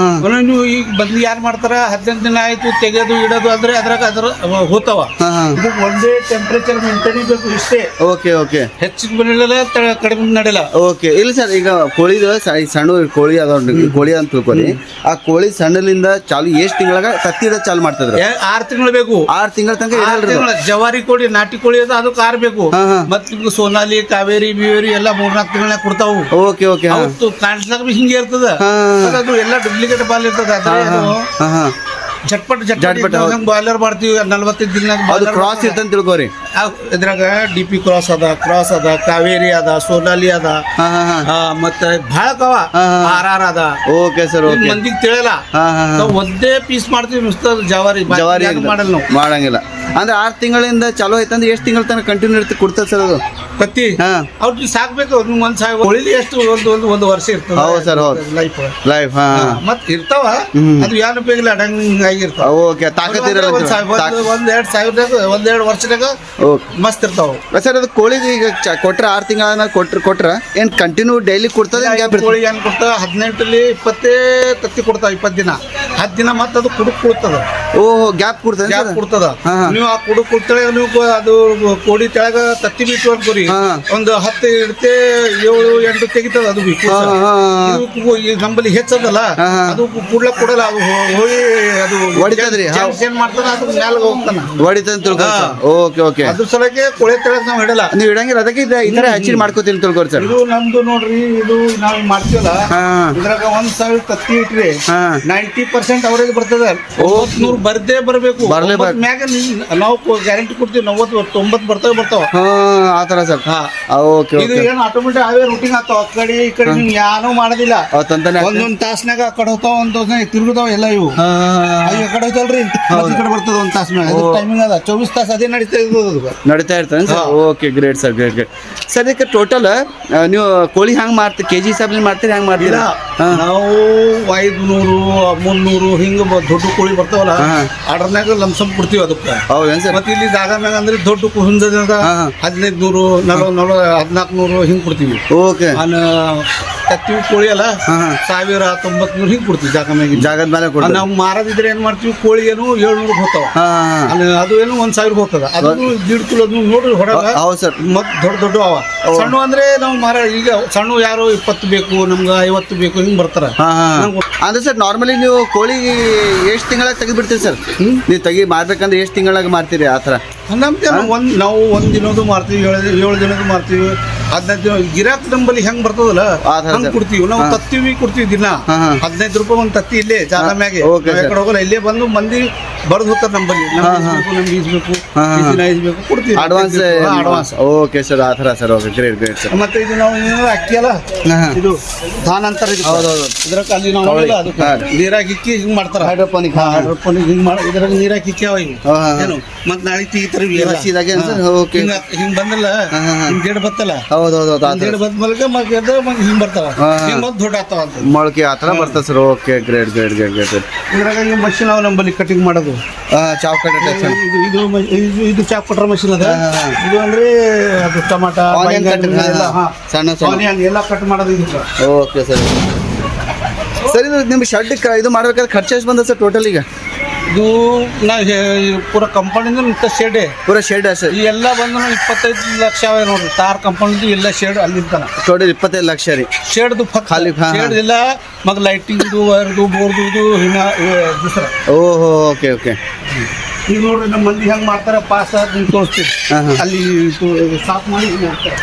ನೀವು ಈಗ ಬಂದು ಯಾರು ಮಾಡ್ತಾರ 15 ದಿನ ಆಯ್ತು ತೆಗೆದು ಇಡೋದು ಅಂದ್ರೆ ಅದ್ರ ಹೋತಾವ. ಒಂದೇ ಟೆಂಪರೇಚರ್ ಮೇಂಟೈನ್ ಬೇಕು ಇಷ್ಟೇ. Okay okay. ಹೆಚ್ಚಿಗೆ ಬರಲಿಲ್ಲ ಕಡಿಮೆ ನಡೆಯಲ್ಲ. ಓಕೆ. ಇಲ್ಲ ಸರ್ ಈಗ ಕೋಳಿದು ಸಣ್ಣ ಕೋಳಿ ಅದ ಕೋಳಿ ಅಂತ ತಿಳ್ಕೊಳ್ಳಿ. ಆ ಕೋಳಿ ಸಣ್ಣಲಿಂದ ಚಾಲು ಎಷ್ಟು ತಿಂಗಳಾಗ ತತ್ತಿ ಚಾಲು ಮಾಡ್ತದ್ರ? 6 ತಿಂಗಳು ಬೇಕು. 6 ತಿಂಗಳ ತನಕ ಜವಾರಿ ಕೋಳಿ ನಾಟಿ ಕೋಳಿ ಅದ ಅದಕ್ಕೆ 6 ಬೇಕು. ಮತ್ ನಿಮ್ಗೆ ಸೋನಾಲಿ ಕಾವೇರಿ ಬಿವೇರಿ ಎಲ್ಲ 3-4 ತಿಂಗಳ ಕೊಡ್ತಾವು. Okay okay. ಅವತ್ತು ಕಾಣಿಸ್ಲಾಕ ಹಿಂಗೆ ಇರ್ತದ. ಅದು ಎಲ್ಲ ಡೂಪ್ಲಿಕೇಟ್ ಬಾಲ್ ಇರ್ತದ. झटपट ಬಾಯ್ಲರ್ ಮಾಡ್ತೀವಿ 45 ದಿನ ಕ್ರಾಸ್ ಇರ್ತಂತ ತಿಳ್ಕೋರಿ. ಇದ್ರಾಗ DP ಕ್ರಾಸ್ ಅದ ಕಾವೇರಿ ಅದ ಸೋನಾಲಿ ಅದ ಮತ್ತೆ ಭಾಳ RR ಅದ. Okay sir okay. ಮಂದಿಗೆ ತಿಳಿಯಲ್ಲ. ಒಂದೇ ಪೀಸ್ ಮಾಡ್ತೀವಿ ಜವಾರಿ ಮಾಡಲ್ಲ ನಾವು. ಮಾಡಂಗಿಲ್ಲ. ಅಂದ್ರೆ 6 ತಿಂಗಳಿಂದ ಚಾಲೂ ಆಯ್ತಂದ್ರೆ ಎಷ್ಟು ತಿಂಗಳ ತನಕ ಕಂಟಿನ್ಯೂ ಇರುತ್ತೆ ಕೊಡ್ತದೆ ಸರ್ ಅದು ಕತ್ತಿ ಅವ್ರಿಗೆ ಸಾಕ್ಬೇಕು ಒಂದ್ ಸಾವಿರ ಉಳಿಲಿ ಎಷ್ಟು ಒಂದು ವರ್ಷ ಇರ್ತದೆ. ಹೌದು ಸರ್, ಹೌದು. ಲೈಫ್ ಮತ್ ಇರ್ತಾವ ಅದು ಏನು ಬೇಕಿಲ್ಲ ಅಡಂಗ್ ಆಗಿರ್ತಾವ. ಓಕೆ, ತಾಕತ್ ಇರಲ್ಲ. ಒಂದೆರಡು ಸಾವಿರದಾಗ ಒಂದೆರಡು ವರ್ಷದಾಗ ಮಸ್ತ್ ಇರ್ತಾವ ಸರ್. ಅದು ಕೋಳಿಗೆ ಈಗ ಕೊಟ್ರ 6 ತಿಂಗಳ ಕೊಟ್ರ ಏನ್ ಕಂಟಿನ್ಯೂ ಡೈಲಿ ಕೊಡ್ತದೆ? ಕೋಳಿ ಏನ್ ಕೊಡ್ತಾವ 18 20 ತತ್ತಿ ಕೊಡ್ತಾವ 20 ದಿನ 10 ದಿನ ಮತ್ತೆ ಅದು ಕುಡುಕ್ ಕೊಡ್ತದ. ಓಹೋ, ಗ್ಯಾಪ್ ಕೊಡ್ತದೆ. ಗ್ಯಾಪ್ ಕೊಡ್ತದ. ನೀವು ಆ ಕುಡುಕ್ ಕೊಡ್ತಾಳೆ ನೀವು ಅದು ಕೋಳಿ ತೆಳಗ ತತ್ತಿ ಬಿಟ್ಟು ಅನ್ಕೋರಿ ಒಂದು 10 ಇಡ್ತೆ 7-8 ತೆಗಿತದ ಅದು ನಮ್ಮಲ್ಲಿ ಹೆಚ್ಚದಲ್ಲ ಅದು ಕುಡ್ಲಕ್ ಕೊಡಲ್ಲ. ಅದು ಹೋಗಿ ಅದು ಹೊಡಿತದ್ರಿ, ಏನ್ ಮಾಡ್ತಾನ ಅದು ಮ್ಯಾಲ ಹೋಗ್ತಾನ ಹೊಡಿತಂತ. ಓಕೆ ಓಕೆ, ಅದ್ರ ಸಲಕ್ಕೆ ಕೋಳಿ ತೆಳಗ್ ನಾವ್ ಹಿಡಲ್ಲ. ನೀವು ಇಡಂಗಿಲ್ಲ, ಅದಕ್ಕೆ ಈ ತರ ಹಚ್ಚಿ ಮಾಡ್ಕೋತೀನಿ ತಿಳ್ಕೊರಿ ಸರ್. ಇದು ನಮ್ದು ನೋಡ್ರಿ, ಇದು ನಾವ್ ಮಾಡ್ತೀವಲ್ಲ ಇದ್ರಾಗ 1000 ತತ್ತಿ ಇಟ್ರಿ 90% ಅವರೇಜ್ ಬರ್ತದ. 900 ಬರ್ದೇ ಬರ್ಬೇಕು. ಮ್ಯಾಗ ನಾವು ಗ್ಯಾರಂಟಿ ಕೊಡ್ತೀವಿ 90 ಬರ್ತಾವ. ಆತರ ಸರ್. ಇದು ಏನು ಆಟೋಮೆಟಿಕ್ ಅವೇ ರೂಟಿಂಗ್ ಆಗ್ತಾವ. ಆ ಕಡೆ ಈ ಕಡೆ ನೀವು ಯಾರು ಮಾಡೋದಿಲ್ಲ. ಒಂದೊಂದ್ ತಾಸ್ನಾಗ ಆ ಕಡೆ ಹೋಗ್ತಾವ, ಒಂದ್ ತಾಸ್ನಾಗ ತಿರುಗುತಾವ ಎಲ್ಲ ಇವು. ಈ ಕಡೆ ಹೋಗ್ತಲ್ರಿ ಈ ಕಡೆ ಬರ್ತದ ಒಂದ್ ತಾಸ್ನಾಗ. ಟೈಮಿಂಗ್ ಅದ 24 ತಾಸು ಅದೇ ನಡೀತಾ ಇರ್ತದೆ sir. Okay, great sir, great great sir. ಇದಕ್ಕೆ ಟೋಟಲ್ ನೀವು ಕೋಳಿ ಹ್ಯಾಂಗ್ ಮಾಡ್ತೀರಿ? ಕೆಜಿ ಹಿಸಾಬ್ಲಿ ಮಾಡ್ತೀರಿ? ಹ್ಯಾಂಗ್ ಮಾಡ್ತೀರಾ? ನಾವು 500 300 ಹಿಂಗ ದೊಡ್ಡ ಕೋಳಿ ಬರ್ತಾವಲ್ಲ ಆರ್ಡರ್ನಾಗ ಲಂಸಮ್ ಕೊಡ್ತೀವಿ ಅದಕ್ಕೆ. ಹೌದೇನ್ ಸರ್? ಮತ್ತೆ ಇಲ್ಲಿ ಜಾಗ ಮ್ಯಾಗ ಅಂದ್ರೆ ದೊಡ್ಡ ಹುಂಜದ 1500 1400 ಹಿಂಗ್ ಕೊಡ್ತೀವಿ. ಓಕೆ. ತತ್ತಿ ಕೋಳಿ ಅಲ್ಲ 1000-900 ಹಿಂಗ್ ಕೊಡ್ತೀವಿ ಜಾಗದ ಮೇಲೆ. ನಾವು ಮಾರದಿದ್ರೆ ಏನ್ ಮಾಡ್ತೀವಿ, ಕೋಳಿ ಏನು 700 ಹೋಗ್ತಾವ, ಅದು ಏನು 1000 ಹೋಗ್ತದ. ಅದು 1.5 ಕಿಲೋ ನೋಡ್ರಿ ಹೊರಗ. ಹೌದು ಸರ್. ಮತ್ ದೊಡ್ಡ ಅವ. ಸಣ್ಣ ಅಂದ್ರೆ ನಾವು ಮಾರ ಈಗ ಸಣ್ಣ ಯಾರು 20 ಬೇಕು ನಮ್ಗ 50 ಬೇಕು ಹಿಂಗ್ ಬರ್ತಾರ. ಅಂದ್ರೆ ಸರ್ ನಾರ್ಮಲಿ ನೀವು ಕೋಳಿ ಎಷ್ಟು ತಿಂಗಳಾಗ ತೆಗೆದ್ಬಿಡ್ತೀರಿ ಸರ್? ನೀವು ಮಾಡ್ಬೇಕಂದ್ರೆ ಎಷ್ಟು ತಿಂಗಳಾಗ ಮಾಡ್ತೀರಿ ಆ ಥರ? ನಾವು 1 ದಿನದ್ದು ಮಾರ್ತೀವಿ, 7 ದಿನದ್ದು ಮಾರ್ತೀವಿ, 15 ದಿನ. ಗಿರಾಕ್ ನಂಬಲ್ಲಿ ಹೆಂಗ್ ಬರ್ತದಲ್ಲ ಹಂಗ್ ಕೊಡ್ತೀವಿ. ನಾವು ತತ್ತಿ ಕೊಡ್ತೀವಿ ದಿನ 15 ರೂಪಾಯಿ ಒಂದು ತತ್ತಿ ಇಲ್ಲೇ ಜಾಗ ಮ್ಯಾಗೆ. ಕಡೆ ಹೋಗಲ್ಲ, ಇಲ್ಲೇ ಬಂದು ಮಂದಿ ಬರೆದು ಹೋಗ್ತಾರೆ ನಂಬಲ್ಲಿ. ನಮ್ಗೆ ಈಸ್ಬೇಕು ಕೊಡ್ತೀವಿ ಅಡ್ವಾನ್ಸ್. ಓಕೆ ಸರ್, ಆ ಥರ sir. Okay, great great sir. ಮತ್ತೆ ಇದು ನಾವು ಅಕ್ಕಿ ಅಲ್ಲ, ಇದು ಧಾನ ಅಂತಾರೆ. ಇದ್ರಾಗ ಅಲ್ಲಿ ನಾವು ನೀರಾಗಿ ಇಕ್ಕಿ ಹಿಂಗ್ ಮಾಡ್ತಾರ. ಹೈಡ್ರೋಪೋನಿಕ್ ಹಿಂಗ್ ಮಾಡಿ ಇದ್ರಾಗ ನೀರಾಗಿ ಇಕ್ಕ್ಯಾವ ಇವು ಏನು. ಮತ್ ನಾಳೆ ತೆಗಿತಾರ ಹಿಂಗ್ ಬಂದಲ್ಲ, ಹಿಂಗ್ ಗಿಡ ಬತ್ತಲ್ಲ, ಗಿಡ ಬಂದ ಮೂಲಕ ಹಿಂಗ್ ಬರ್ತಾವ, ಹಿಂಗ್ ದೊಡ್ಡ ಆಗ್ತಾವ ಅಂತ ಮೊಳಕೆ ಆ ಥರ ಬರ್ತದೆ sir. Okay, great great great great. ಇದ್ರಾಗ ಈ ಮಷಿನ್ ಅವ ನಂಬಲ್ಲಿ ಕಟಿಂಗ್ ಮಾಡೋದು, ಚಾಪ್ ಕಟ್ಟರ್. ಇದು ಚಾಪ್ ಕಟ್ರ ಮಷಿನ್ ಅದ. ಇದು ಅಂದ್ರೆ ಅದು ಟಮಾಟ ಸಣ್ಣ ಆನಿಯನ್ ಎಲ್ಲ ಕಟ್ ಮಾಡೋದು ಇದಕ್ಕೆ. Okay sir. ಸರ್, ಇದು ನಿಮ್ಮ ಶೆಡ್ ಇದು ಮಾಡ್ಬೇಕಾದ್ರೆ ಖರ್ಚು ಎಷ್ಟು ಬಂದ ಸರ್ ಟೋಟಲ್? ಈಗ ಇದು ನಾ ಪೂರ ಕಂಪನಿಂದ ನಿಂತ ಶೆಡ್, ಪೂರ ಶೆಡ್ ಸರ್. ಈ ಎಲ್ಲ ಬಂದು 25 ಲಕ್ಷ ನೋಡ್ರಿ. ತಾರ್ ಕಂಪನಿದು ಎಲ್ಲ ಶೆಡ್ ಅಲ್ಲಿಂತಾನ ಟೋಟಲ್ 25 ಲಕ್ಷ ರೀ. ಶೆಡ್ದು ಖಾಲಿ ಶೆಡ್ ಇಲ್ಲ, ಮತ್ತೆ ಲೈಟಿಂಗ್ದು ವೈರ್ದು ಬೋರ್ದು ಸರ್. ಓಹೋ, ಓಕೆ ಓಕೆ. ಈಗ ನೋಡ್ರಿ ನಮ್ಮ ಮಂದಿ ಹೆಂಗ್ ಮಾಡ್ತಾರೆ, ಪಾಸ್ ನಿಂಗೆ ತೋರಿಸ್ತೀವಿ. ಅಲ್ಲಿ ಸಾಫ್ ಮಾಡಿ ಮಾಡ್ತಾರೆ.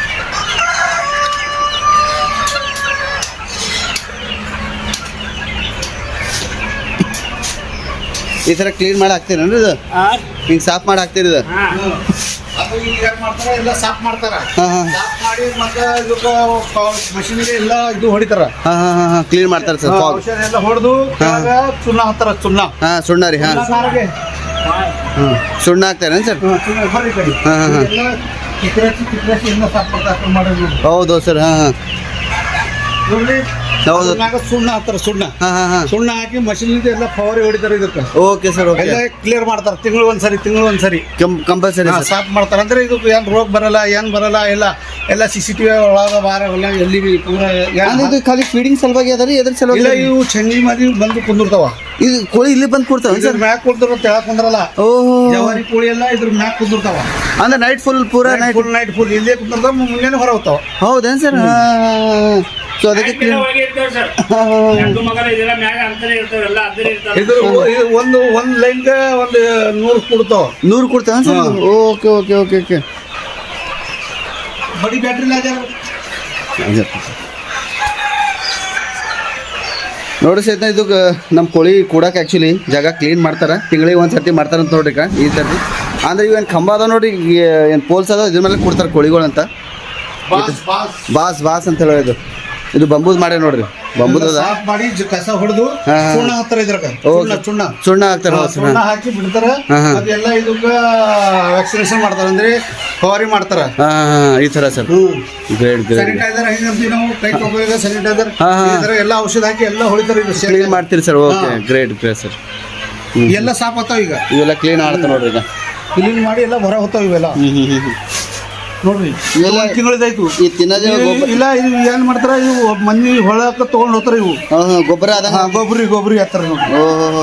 ಈ ಥರ ಕ್ಲೀನ್ ಮಾಡಿ ಹಾಕ್ತೀರೇನ್ರಿ? ಇದು ಹಿಂಗೆ ಸಾಫ್ ಮಾಡಿ ಹಾಕ್ತೀರಿ? ಇದು ಅದು ಈಗ ಏನು ಮಾಡ್ತಾರೆ, ಎಲ್ಲ ಸಾಫ್ ಮಾಡ್ತಾರ. ಸಾಫ್ ಮಾಡಿ ಮತ್ತೆ ಇದಕ್ಕೆ ಮಷಿನ್ಗೆ ಎಲ್ಲ ಇದು ಹೊಡಿತಾರ. ಕ್ಲೀನ್ ಮಾಡ್ತಾರೆ ಸರ್. ಔಷಧ ಎಲ್ಲ ಹೊಡೆದು ಚುನ್ನ ಹಾಕ್ತಾರ. ಸುಣ್ಣ ರೀ. ಸುಣ್ಣ ಹಾಕ್ತಾರೇನು ಸರ್? ಹೌದು ಸರ್. ಹೌದು, ಸುಣ್ಣ ಹಾಕ್ತಾರ. ಸುಣ್ಣ ಹಾಕಿ ಮಷಿನ್ ಎಲ್ಲ ಪವರ್ ಹೊಡಿತಾರೆ ಇದಕ್ಕೆ. Okay sir. ಎಲ್ಲ ಕ್ಲಿಯರ್ ಮಾಡ್ತಾರೆ. ತಿಂಗಳು ಒಂದ್ಸರಿ ಕಂಪಲ್ಸರಿ ಸಾಫ್ ಮಾಡ್ತಾರೆ. ಅಂದ್ರೆ ಇದು ಏನ್ ರೋಗ ಬರಲ್ಲ, ಏನ್ ಬರಲ್ಲ. ಎಲ್ಲ CCTV ಒಳಗ ಬಾರಲ್ಲ ಎಲ್ಲಿ ಇದು ಖಾಲಿ ಫೀಡಿಂಗ್ ಸಲುವಾಗಿ ಅದರಿ. ಎದ್ರ ಸಲುವಾಗಿ ಇಲ್ಲ, ಇವು ಚಂಗಿ ಮದಿ ಬಂದು ಕುಂದಿರ್ತಾವ. ಇದು ಕೋಳಿ ಇಲ್ಲಿ ಬಂದು ಕೂರ್ತಾವ ಸರ್? ಮ್ಯಾಕ್ ಕುಂದಿರ ತೆಳಕ್ ಕುಂದ್ರಲ್ಲ. ಓಹೋ, ಜವಾರಿ ಕೋಳಿ ಎಲ್ಲ ಇದ್ರ ಮ್ಯಾಕ್ ಕುಂದಿರ್ತಾವ. ಅಂದ್ರೆ ನೈಟ್ ಫುಲ್ ನೈಟ್ ಫುಲ್ ಇಲ್ಲೇ ಕುಂದಿರ್ತಾವ, ಮುಂಜಾನೆ ಹೊರ ಹೋಗ್ತಾವ. ಹೌದೇನ್ ಸರ್? ಸೊ ಅದಕ್ಕೆ ಇದು ಒಂದು ಲೈನ್ಗೆ ಒಂದು 100 ಕೊಡ್ತಾವ sir? Okay okay okay okay. ಬಡಿ ಬ್ಯಾಟ್ರಿ ನೋಡಿ ಸಹಿತ ಇದು ನಮ್ಮ ಕೋಳಿ ಕೂಡಕ್ಕೆ ಆ್ಯಕ್ಚುಲಿ ಜಾಗ ಕ್ಲೀನ್ ಮಾಡ್ತಾರೆ. ತಿಂಗಳಿಗೆ ಒಂದು ಸರ್ತಿ ಮಾಡ್ತಾರೆ ಅಂತ ನೋಡ್ರಿ. ಈ ಸರ್ತಿ ಅಂದ್ರೆ ಇವೇನು ಕಂಬ ಅದ ನೋಡಿ, ಏನು ಪೋಲ್ಸ್ ಅದ, ಇದ್ರ ಮೇಲೆ ಕೊಡ್ತಾರೆ ಕೋಳಿಗಳು ಅಂತ. ಬಾಸ್ ಅಂತ ಹೇಳೋದು. ಇದು ಬಂಬೂದ್ ಮಾಡ್ಯಾರ ನೋಡ್ರಿ ಬಂಬೂದ್ ಅದ ಸಾಫ್ ಮಾಡಿ ಕಸ ಹೊಡೆದು ಹಾ. ಚೂರ್ಣ ಹಾಕ್ತಾರ ಇದ್ರಾಗ ಓಕೆ. ಚೂರ್ಣ ಸುಣ್ಣ ಹಾಕ್ತಾರ ಚೂರ್ಣ ಹಾಕಿ ಬಿಡ್ತಾರ ಅದೆಲ್ಲ ಇದಕ್ಕ ವ್ಯಾಕ್ಸಿನೇಷನ್ ಮಾಡ್ತಾರ ಅಂದ್ರೆ ಫವಾರಿ ಮಾಡ್ತಾರ ಈ ತರ ಸರ್ ಗ್ರೇಟ್ ಗ್ರೇಟ್ ಸ್ಯಾನಿಟೈಸರ್ ಹೆಂಗಂತೀವಿ ನಾವು ಕೈ ತೊಗೊಳಿದ ಸ್ಯಾನಿಟೈಸರ್ ಹಾ, ಹಾ. ಈ ತರ ಎಲ್ಲ ಔಷಧ ಹಾಕಿ ಎಲ್ಲ ಹೊಳಿತಾರ ಇದು ಕ್ಲೀನ್ ಮಾಡ್ತೀರಿ sir okay great great sir ಎಲ್ಲ ಸಾಫ್ ಆಗ್ತಾವ ಈಗ ಇವೆಲ್ಲ ಕ್ಲೀನ್ ಆಡ್ತಾರ ನೋಡ್ರಿ ಈಗ ಕ್ಲೀನ್ ಮಾಡಿ ಎಲ್ಲ ಹೊರ ಹೋಗ್ತಾವ ಇವೆಲ್ಲ ನೋಡ್ರಿ ಇವೆಲ್ಲ ಒಂದ್ ತಿಂಗಳಿದಾಯ್ತು ಈ ತಿನ್ನೋದೇ ಗೊಬ್ಬರ ಇಲ್ಲ ಇದು ಏನ್ ಮಾಡ್ತಾರ ಇವು ಮಂದಿ ಹೊಳಕ ತಗೊಂಡ್ ಹೋಗ್ತಾರ ಇವು ಗೊಬ್ಬರ ಅದ ಗೊಬ್ಬರಿ ಹಾಕ್ತಾರ ನೋಡಿ ಓಹೋ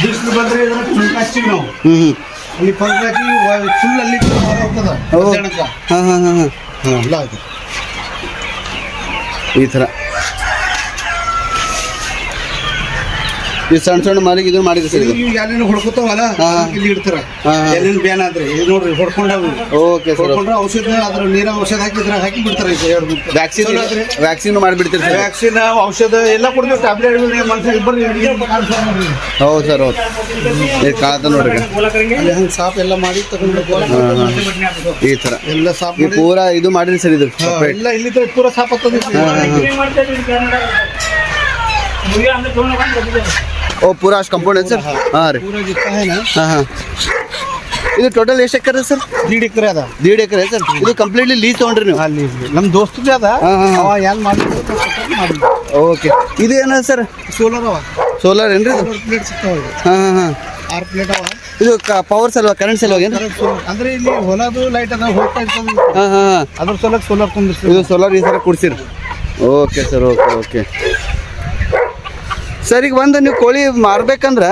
ಬಿಸಿಲು ಬಂದ್ರೆ ಇದನ್ನ ಫುಲ್ ಹಚ್ಚಿವಿ ನಾವು ಹ್ಮ್ ಅಲ್ಲಿ ಫುಲ್ ಹಾಕಿ ಫುಲ್ ಅಲ್ಲಿ ಹೊರ ಹೋಗ್ತದ ಮಧ್ಯಾಹ್ನಕ್ಕ. ಎಲ್ಲ ಆಯ್ತು ಈ ಥರ ಈ ಸಣ್ಣ ಸಣ್ಣ ಮರಿಗೆ ಇದನ್ನ ಮಾಡಿದ್ರಿ ಸರ್ ಇದು ಇವು ಎಲೆನ ಹೊಡ್ಕೊತಾವಲ್ಲ ಇಲ್ಲಿ ಇಡ್ತಾರ ಹಾ. ಎಲೆನ ಬ್ಯಾನ್ ಆದ್ರೆ ಇದು ನೋಡ್ರಿ ಹೊಡ್ಕೊಂಡಾವ ಓಕೆ ಸರ್ ಹೊಡ್ಕೊಂಡ್ರೆ ಔಷಧ ಅದ್ರ ನೀರ ಔಷಧ ಹಾಕಿ ಇದ್ರಾಗ ಹಾಕಿ ಬಿಡ್ತಾರೆ ವ್ಯಾಕ್ಸಿನ್ ವ್ಯಾಕ್ಸಿನ್ ಮಾಡಿಬಿಡ್ತೀರಿ ಸರ್ ವ್ಯಾಕ್ಸಿನ್ ಔಷಧ ಎಲ್ಲ ಕೊಡ್ತೀವಿ ಟ್ಯಾಬ್ಲೆಟ್ ಮನುಷ್ಯ ಇಬ್ಬರು ಹೌದು ಸರ್ ಹೌದು ಇದು ಕಾಣತ್ತ ನೋಡ್ರಿ ಈಗ. ಅಲ್ಲಿ ಹಂಗೆ ಸಾಫ್ ಎಲ್ಲ ಮಾಡಿ ತಗೊಂಡು ಈ ಥರ ಎಲ್ಲ ಸಾಫ್ ಈ ಮಾಡಿ ಪೂರಾ ಇದು ಮಾಡಿರಿ ಸರ್ ಇದು separate. ಎಲ್ಲ ಇಲ್ಲಿ ಪೂರ ಸಾಫ್ ಆಗ್ತದೆ ಓ ಪೂರಾ ಅಷ್ಟು ಕಂಪೌಂಡ್ ಐತೆ ಸರ್ ಹಾಂ ರೀ ಪೂರ ಜಿತ್ತಾ है ना ಹಾಂ ಹಾಂ ಇದು ಟೋಟಲ್ ಎಷ್ಟು ಎಕರೆ ಸರ್ 1.5 ಎಕರೆ ಅದ 1.5 ಎಕರೆ ಸರ್ ಇದು ಕಂಪ್ಲೀಟ್ಲಿ ಲೀಸ್ ತೊಗೊಂಡ್ರಿ ನೀವು ಅಲ್ಲಿ ನಮ್ಮ ದೋಸ್ತದ ಅದ ಹಾ, ಹಾ, ಹಾ. ಅವ ಏನ್ ಮಾಡಿದ್ರು ಓಕೆ ಇದು ಏನದ ಸರ್ ಸೋಲಾರ್ ಅವ ಸೋಲಾರ್ ಏನ್ರಿ ಇದು ಪ್ಲೇಟ್ ಸಿಗ್ತಾವ ಇದು ಹಾಂ ಹಾಂ ಹಾಂ 6 ಪ್ಲೇಟ್ ಅವ ಇದು ಪವರ್ ಸಲ್ವಾ ಕರೆಂಟ್ ಸಲ್ವಾಗ ಏನು ಅಂದ್ರೆ ಇಲ್ಲಿ ಹೊಲದು ಲೈಟ್ ಅದ ಹೋಗ್ತಾ ಇರ್ತದೆ ಹಾಂ ಹಾಂ ಅದ್ರ ಸಲಕ್ ಸೋಲಾರ್ ತುಂಬಿಸ್ತೀವಿ ಇದು ಸೋಲಾರ್ ಈ ಥರ ಕೊಡ್ಸಿರಿ okay sir okay okay sir ಈಗ ಒಂದು ನೀವು ಕೋಳಿ ಮಾರ್ಬೇಕಂದ್ರೆ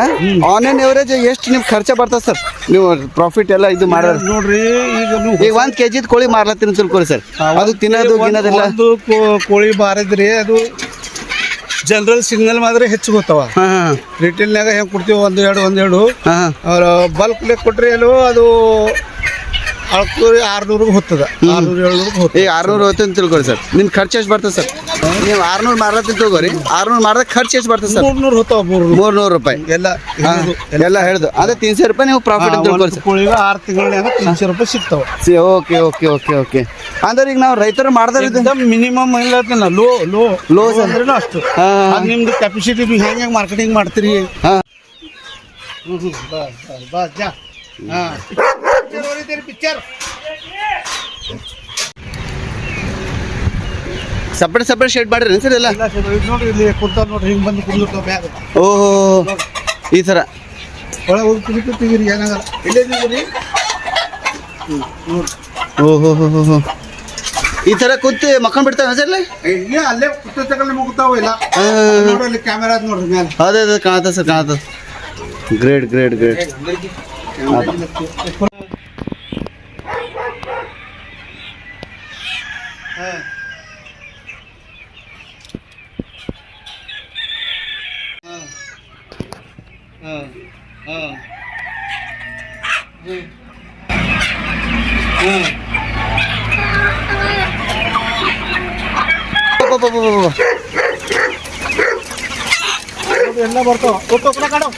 ಆನ್ ಎವರೇಜ್ ಎಷ್ಟು ನಿಮ್ಗೆ ಖರ್ಚ ಬರ್ತದೆ ಸರ್ ನೀವು ಪ್ರಾಫಿಟ್ ಎಲ್ಲ ಇದು ಮಾಡೋದು ನೋಡ್ರಿ ಈಗ ನೀವು ಈಗ 1 kg ಕೋಳಿ ಮಾರ್ಲತ್ತೀನಿ ತಿಳ್ಕೊರಿ ಸರ್ ಅದು ತಿನ್ನೋದು ಗಿನ್ನೋದೆಲ್ಲ ಒಂದು ಕೋಳಿ ಬಾರಿದ್ರಿ ಅದು ಜನರಲ್ ಸಿಗ್ನಲ್ ಮಾತ್ರ ಹೆಚ್ಚು ಹೋಗ್ತಾವ ಹಾಂ ಹಾಂ ರಿಟೇಲ್ನಾಗ ಹೆಂಗೆ ಕೊಡ್ತೀವಿ ಒಂದೆರಡು ಹಾಂ ಅವ್ರ ಬಲ್ಕ್ ಲೆಕ್ಕ ಕೊಟ್ರಿ ಅಲ್ಲೋ ಅದು 600 ಹೋಗ್ತದ 600-700 ಹೋಗ್ತದೆ ಈಗ 600 ಹೋಯ್ತು ಅಂತ ತಿಳ್ಕೊರಿ ಸರ್ ನಿಮ್ಗೆ ಖರ್ಚು ಎಷ್ಟು ಬರ್ತದೆ ಸರ್ ನೀವು 600 ಮಾರ್ಲತ್ತೀನಿ ತಿಳ್ಕೊರಿ 600 ಮಾರ್ದಾಗ ಖರ್ಚು ಎಷ್ಟು ಬರ್ತದೆ ಸರ್ 300 ಹೋಗ್ತಾವ 300 ರೂಪಾಯಿ ಎಲ್ಲ ಹಾಂ ಎಲ್ಲ ಹೇಳ್ದು ಅದೇ 300 ರೂಪಾಯಿ ನೀವು ಪ್ರಾಫಿಟ್ ಅಂತ ತಿಳ್ಕೊರಿ ಸರ್ ಕೋಳಿಗೆ 6 ತಿಂಗಳನ್ಯಾಗ 300 ರೂಪಾಯಿ ಸಿಗ್ತಾವ ಓಕೆ ಓಕೆ ಓಕೆ ಓಕೆ ಅಂದ್ರೆ ಈಗ ನಾವು ರೈತರು ಮಾಡ್ದಾರ ಇದು ಮಿನಿಮಮ್ ಇಲ್ಲ ಲೋ ಲೋ ಲೋ ಸರ್ ಅಂದ್ರೇನು ಅಷ್ಟು ಹಾಂ ಅದು ನಿಮ್ದು ಕೆಪಾಸಿಟಿ ನೀವು ಹೆಂಗೆ ಮಾರ್ಕೆಟಿಂಗ್ ಮಾಡ್ತೀರಿ ಹಾಂ ಬಸ್ ಜಾ ಹಾಂ ಪಿಕ್ಚರ್ ಸಪ್ರೇಟ್ ಶೇಡ್ ಮಾಡಿರಿ ಸರ್ ಎಲ್ಲ ನೋಡ್ರಿ ಇಲ್ಲಿ ಕುಂತಾವ ನೋಡ್ರಿ ಹಿಂಗೆ ಬಂದು ಕುಂದಿರ್ತಾವ ಬ್ಯಾಗ್ ಓಹೋ ಈ ಥರ ಒಳಗೆ ಹೋಗಿ ಕುದಿತೀವಿ ಏನಾಗಲ್ಲ ಇಲ್ಲೇ ನಿಂದ್ರಿ ನೋಡ್ರಿ ಓಹೋ ಹೋ ಹೋ ಹೋ ಈ ಥರ ಕೂತು ಮಕ್ಕಳು ಬಿಡ್ತಾವೆ ಸರ್ ಇಲ್ಲಿ ಇಲ್ಲೇ ಅಲ್ಲೇ ಕುತ್ತ ತಗೊಂಡು ಮುಗ್ತಾವ ಇಲ್ಲ ನೋಡ್ರಿ ಅಲ್ಲಿ ಕ್ಯಾಮೆರಾ ಅದ ನೋಡ್ರಿ ಮೇಲೆ ಅದೇ ಅದೇ ಕಾಣತ್ತ ಸರ್ ಕಾಣತ್ತ ಗ್ರೇಟ್ ಗ್ರೇಟ್ ಗ್ರೇಟ್ ಎಲ್ಲ ಬರ್ತಾವ ಕೊಟ್ಟು ಕೂಡ ಕಾಡು